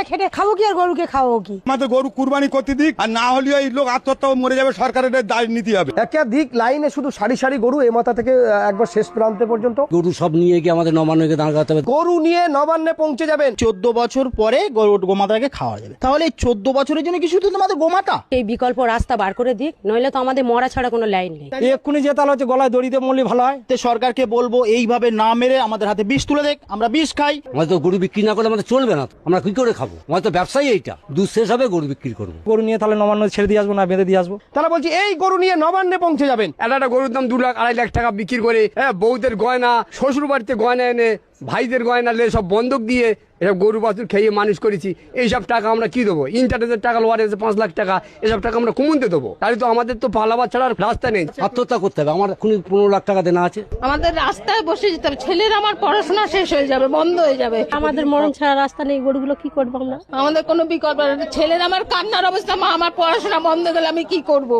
খেটে খাবো কি আর গরুকে খাবো কি? আমাদের গরু কুরবানি করতে দিক, আর না হলে এই লোক আত্মহত্যা মরে যাবে, সরকারের দায় নিতে হবে। একাধিক লাইনে শুধু সারি সারি গরু, এ মাথা থেকে একবার শেষ প্রান্তে পর্যন্ত গরু সব নিয়ে গিয়ে আমাদের নবান্নকে দাঁড় করাতে হবে। গরু নিয়ে নবান্নে পৌঁছে যাবেন। 14 বছর পরে গোমাতাকে খাওয়া যাবে। তাহলে এই 14 বছরের জন্য কি শুধু তোমাদের গোমাতা? এই বিকল্প রাস্তা বার করে দিক, নইলে তো আমাদের মরা ছাড়া কোনো লাইন নেই। এক্ষুনি যে তাহলে হচ্ছে গলায় দড়িতে মরলে ভালো হয়। তো সরকারকে বলবো এইভাবে না মেরে আমাদের হাতে বিষ তুলে দেখ, আমরা বিষ খাই। আমাদের তো গরু বিক্রি না করলে আমাদের চলবে না, আমরা কি করে খাবো? আমাদের তো ব্যবসায়ী এইটা, দুধ শেষ হবে গরু বিক্রি করবো। গরু নিয়ে তাহলে নবান্ন ছেড়ে দিয়ে আসবো না বেঁধে দিয়ে আসবো? তাহলে বলছি এই গরু নিয়ে নবান্নে পৌঁছে যাবেন। একটা গরুর দাম 2 লাখ 2.5 লাখ টাকা বিক্রি করে, বউদের গয়না, শ্বশুর বাড়িতে গয়না এনে, ভাইদের গয়না নিয়ে সব বন্ধক দিয়ে এসব গরু বাছুর খেয়ে মানুষ করেছি। এইসব টাকা আমরা কি দেবো? ইন্টারনেটের টাকা লোয়ার এসে 5 লাখ টাকা, এসব টাকা আমরা কমতে দেবো? তাহলে তো আমাদের তো পালাবার ছাড়া রাস্তা নেই। আত্মহত্যা করতে হবে। আমার এখনই 15 লাখ টাকা দেনা আছে। আমাদের রাস্তায় বসে যেতে হবে, ছেলের আমার পড়াশোনা শেষ হয়ে যাবে, বন্ধ হয়ে যাবে। আমাদের মরণ ছাড়া রাস্তা নেই, গরুগুলো কি করবো আমরা? আমাদের কোনো বিকল্প নেই। ছেলের আমার কান্নার অবস্থা, মা আমার পড়াশোনা বন্ধ গেলে আমি কি করব?